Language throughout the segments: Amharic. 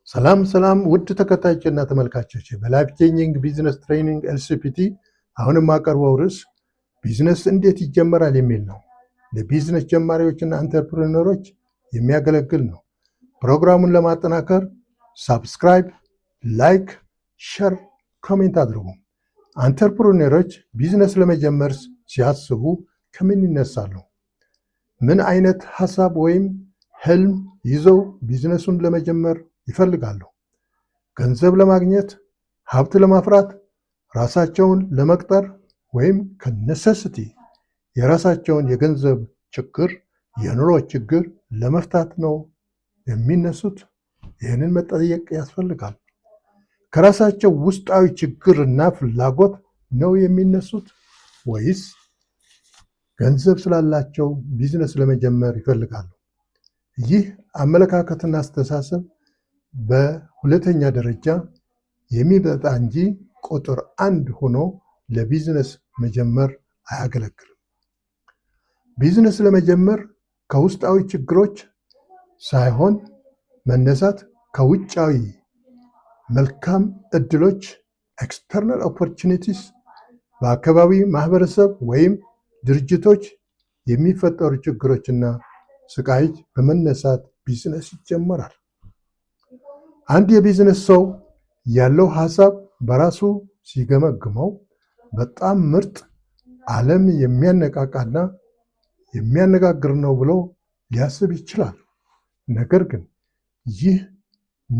ሰላም ውድ ተከታዮችና ተመልካቾች በላይፍ ቼንጂንግ ቢዝነስ ትሬኒንግ ኤልሲፒቲ አሁን የማቀርበው ርዕስ ቢዝነስ እንዴት ይጀመራል የሚል ነው። ለቢዝነስ ጀማሪዎችና አንተርፕረነሮች የሚያገለግል ነው። ፕሮግራሙን ለማጠናከር ሳብስክራይብ፣ ላይክ፣ ሸር፣ ኮሜንት አድርጉ። አንተርፕረነሮች ቢዝነስ ለመጀመር ሲያስቡ ከምን ይነሳሉ? ምን አይነት ሐሳብ ወይም ህልም ይዘው ቢዝነሱን ለመጀመር ይፈልጋሉ? ገንዘብ ለማግኘት፣ ሀብት ለማፍራት፣ ራሳቸውን ለመቅጠር ወይም ከነሰሲቲ የራሳቸውን የገንዘብ ችግር፣ የኑሮ ችግር ለመፍታት ነው የሚነሱት? ይህንን መጠየቅ ያስፈልጋል። ከራሳቸው ውስጣዊ ችግርና ፍላጎት ነው የሚነሱት ወይስ ገንዘብ ስላላቸው ቢዝነስ ለመጀመር ይፈልጋሉ? ይህ አመለካከትና አስተሳሰብ በሁለተኛ ደረጃ የሚመጣ እንጂ ቁጥር አንድ ሆኖ ለቢዝነስ መጀመር አያገለግልም። ቢዝነስ ለመጀመር ከውስጣዊ ችግሮች ሳይሆን መነሳት ከውጫዊ መልካም እድሎች ኤክስተርናል ኦፖርቹኒቲስ በአካባቢ ማህበረሰብ ወይም ድርጅቶች የሚፈጠሩ ችግሮችና ስቃይ በመነሳት ቢዝነስ ይጀመራል። አንድ የቢዝነስ ሰው ያለው ሐሳብ በራሱ ሲገመግመው በጣም ምርጥ፣ ዓለም የሚያነቃቃና የሚያነጋግር ነው ብሎ ሊያስብ ይችላል። ነገር ግን ይህ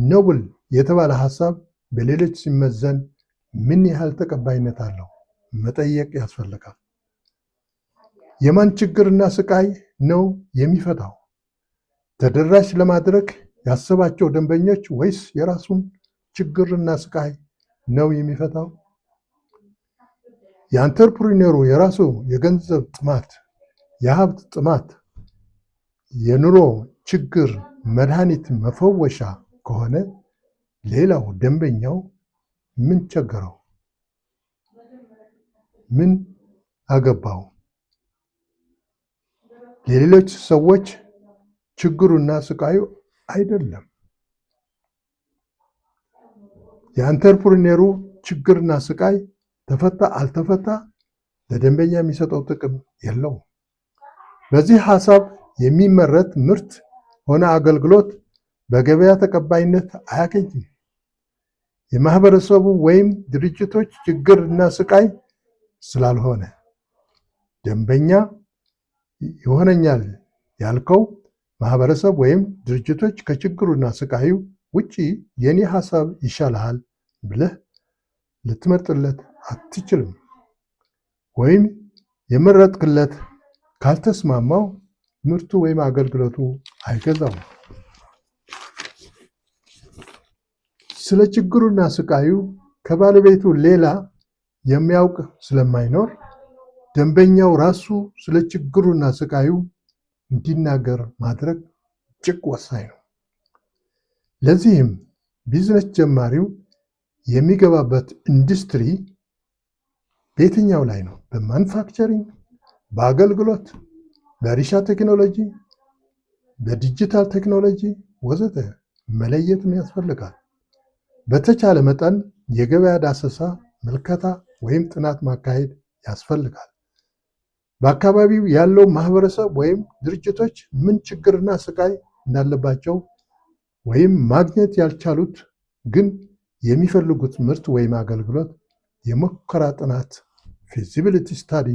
ኖብል የተባለ ሐሳብ በሌሎች ሲመዘን ምን ያህል ተቀባይነት አለው መጠየቅ ያስፈልጋል። የማን ችግርና ስቃይ ነው የሚፈታው? ተደራሽ ለማድረግ ያሰባቸው ደንበኞች ወይስ የራሱን ችግርና ስቃይ ነው የሚፈታው? የአንተርፕሪነሩ የራሱ የገንዘብ ጥማት፣ የሀብት ጥማት፣ የኑሮ ችግር መድኃኒት መፈወሻ ከሆነ ሌላው ደንበኛው ምን ቸገረው? ምን አገባው? ለሌሎች ሰዎች ችግሩና ስቃዩ አይደለም። የአንተርፕሪነሩ ችግርና ስቃይ ተፈታ አልተፈታ ለደንበኛ የሚሰጠው ጥቅም የለውም። በዚህ ሐሳብ የሚመረት ምርት ሆነ አገልግሎት በገበያ ተቀባይነት አያገኝም። የማህበረሰቡ ወይም ድርጅቶች ችግርና ስቃይ ስላልሆነ ደንበኛ ይሆነኛል ያልከው ማህበረሰብ ወይም ድርጅቶች ከችግሩና ስቃዩ ውጪ የኔ ሐሳብ ይሻልሃል ብለህ ልትመርጥለት አትችልም። ወይም የመረጥክለት ካልተስማማው ምርቱ ወይም አገልግሎቱ አይገዛውም። ስለ ችግሩና ስቃዩ ከባለቤቱ ሌላ የሚያውቅ ስለማይኖር ደንበኛው ራሱ ስለ ችግሩና ስቃዩ እንዲናገር ማድረግ እጅግ ወሳኝ ነው። ለዚህም ቢዝነስ ጀማሪው የሚገባበት ኢንዱስትሪ በየትኛው ላይ ነው? በማኑፋክቸሪንግ፣ በአገልግሎት፣ በእርሻ ቴክኖሎጂ፣ በዲጂታል ቴክኖሎጂ ወዘተ መለየትም ያስፈልጋል። በተቻለ መጠን የገበያ ዳሰሳ፣ ምልከታ ወይም ጥናት ማካሄድ ያስፈልጋል። በአካባቢው ያለው ማህበረሰብ ወይም ድርጅቶች ምን ችግርና ስቃይ እንዳለባቸው ወይም ማግኘት ያልቻሉት ግን የሚፈልጉት ምርት ወይም አገልግሎት የሙከራ ጥናት ፊዚቢሊቲ ስታዲ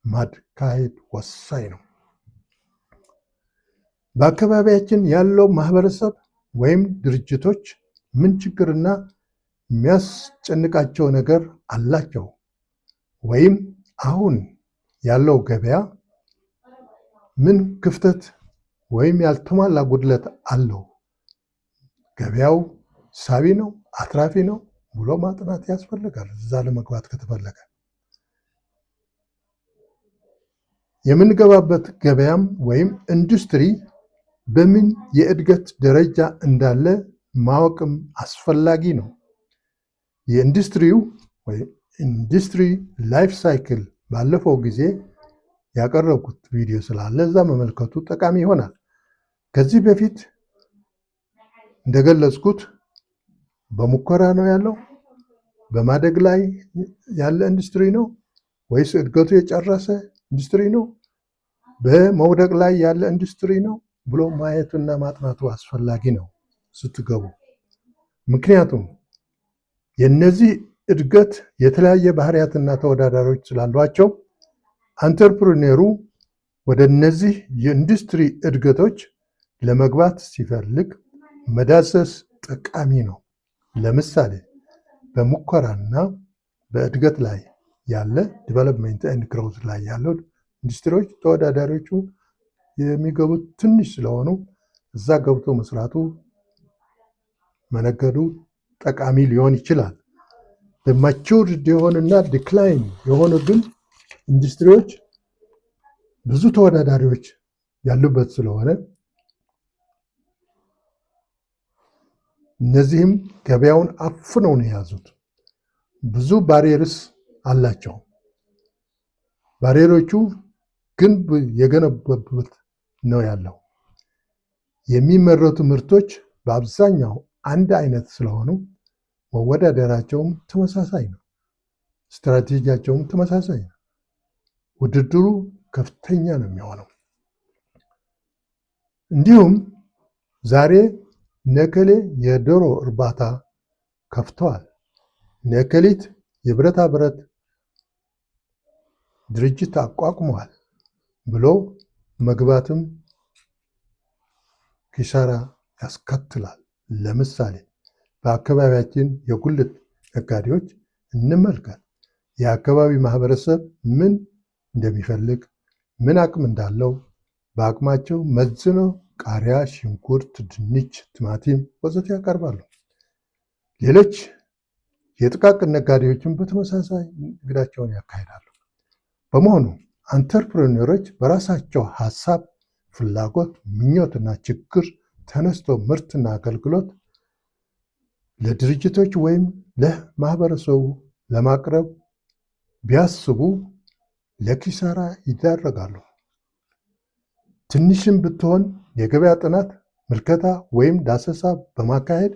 ማካሄድ ወሳኝ ነው። በአካባቢያችን ያለው ማህበረሰብ ወይም ድርጅቶች ምን ችግርና የሚያስጨንቃቸው ነገር አላቸው? ወይም አሁን ያለው ገበያ ምን ክፍተት ወይም ያልተሟላ ጉድለት አለው? ገበያው ሳቢ ነው፣ አትራፊ ነው ብሎ ማጥናት ያስፈልጋል። እዛ ለመግባት ከተፈለገ የምንገባበት ገበያም ወይም ኢንዱስትሪ በምን የእድገት ደረጃ እንዳለ ማወቅም አስፈላጊ ነው። የኢንዱስትሪው ወይም ኢንዱስትሪ ላይፍ ሳይክል ባለፈው ጊዜ ያቀረብኩት ቪዲዮ ስላለ እዛ መመልከቱ ጠቃሚ ይሆናል። ከዚህ በፊት እንደገለጽኩት በሙከራ ነው ያለው? በማደግ ላይ ያለ ኢንዱስትሪ ነው ወይስ እድገቱ የጨረሰ ኢንዱስትሪ ነው? በመውደቅ ላይ ያለ ኢንዱስትሪ ነው ብሎ ማየቱና ማጥናቱ አስፈላጊ ነው ስትገቡ። ምክንያቱም የነዚህ እድገት የተለያየ ባህሪያትና ተወዳዳሪዎች ስላሏቸው አንተርፕሪነሩ ወደ እነዚህ የኢንዱስትሪ እድገቶች ለመግባት ሲፈልግ መዳሰስ ጠቃሚ ነው። ለምሳሌ በሙከራና በእድገት ላይ ያለ ዲቨሎፕመንት ኤንድ ግሮውዝ ላይ ያለው ኢንዱስትሪዎች ተወዳዳሪዎቹ የሚገቡት ትንሽ ስለሆኑ እዛ ገብቶ መስራቱ መነገዱ ጠቃሚ ሊሆን ይችላል። በማቹርድ የሆነና ዲክላይን የሆኑ ግን ኢንዱስትሪዎች ብዙ ተወዳዳሪዎች ያሉበት ስለሆነ እነዚህም ገበያውን አፍነው ነው የያዙት። ብዙ ባሪየርስ አላቸው። ባሪየሮቹ ግንብ የገነቡበት ነው ያለው። የሚመረቱ ምርቶች በአብዛኛው አንድ አይነት ስለሆኑ መወዳደራቸውም ተመሳሳይ ነው። ስትራቴጂያቸውም ተመሳሳይ ነው። ውድድሩ ከፍተኛ ነው የሚሆነው። እንዲሁም ዛሬ ነከሌ የዶሮ እርባታ ከፍተዋል፣ ነከሊት የብረታ ብረት ድርጅት አቋቁመዋል ብሎ መግባትም ኪሳራ ያስከትላል። ለምሳሌ በአካባቢያችን የጉልት ነጋዴዎች እንመልከት። የአካባቢ ማህበረሰብ ምን እንደሚፈልግ፣ ምን አቅም እንዳለው በአቅማቸው መዝነው ቃሪያ፣ ሽንኩርት፣ ድንች፣ ቲማቲም ወዘተ ያቀርባሉ። ሌሎች የጥቃቅን ነጋዴዎችን በተመሳሳይ ንግዳቸውን ያካሂዳሉ። በመሆኑ አንተርፕረነሮች በራሳቸው ሀሳብ፣ ፍላጎት፣ ምኞትና ችግር ተነስቶ ምርትና አገልግሎት ለድርጅቶች ወይም ለማህበረሰቡ ለማቅረብ ቢያስቡ ለኪሳራ ይዳረጋሉ። ትንሽም ብትሆን የገበያ ጥናት፣ ምልከታ ወይም ዳሰሳ በማካሄድ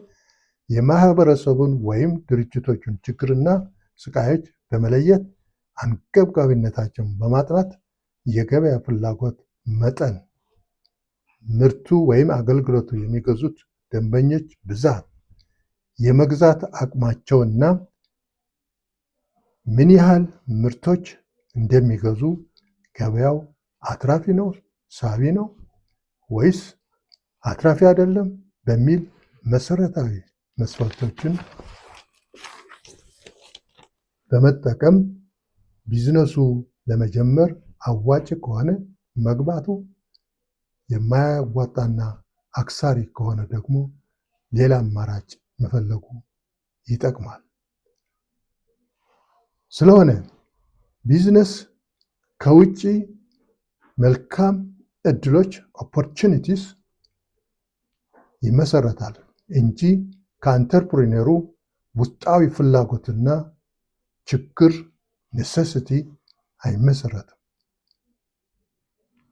የማህበረሰቡን ወይም ድርጅቶቹን ችግርና ስቃዮች በመለየት አንገብጋቢነታቸውን በማጥናት የገበያ ፍላጎት መጠን፣ ምርቱ ወይም አገልግሎቱ የሚገዙት ደንበኞች ብዛት፣ የመግዛት አቅማቸውና ምን ያህል ምርቶች እንደሚገዙ ገበያው አትራፊ ነው፣ ሳቢ ነው ወይስ አትራፊ አይደለም በሚል መሰረታዊ መስፈርቶችን በመጠቀም ቢዝነሱ ለመጀመር አዋጭ ከሆነ መግባቱ፣ የማያዋጣና አክሳሪ ከሆነ ደግሞ ሌላ አማራጭ መፈለጉ ይጠቅማል። ስለሆነ ቢዝነስ ከውጭ መልካም እድሎች ኦፖርቹኒቲስ ይመሰረታል እንጂ ከአንተርፕሪነሩ ውስጣዊ ፍላጎትና ችግር ኔሴሲቲ አይመሰረትም።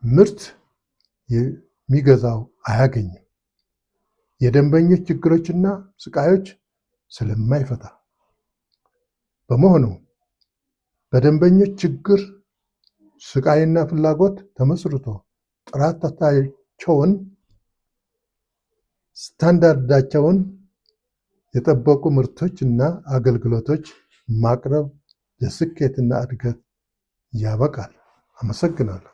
ምርት የሚገዛው አያገኝም፣ የደንበኞች ችግሮችና ስቃዮች ስለማይፈታ። በመሆኑ በደንበኞች ችግር፣ ስቃይና ፍላጎት ተመስርቶ ጥራታቸውን፣ ስታንዳርዳቸውን የጠበቁ ምርቶች እና አገልግሎቶች ማቅረብ ለስኬትና እድገት ያበቃል። አመሰግናለሁ።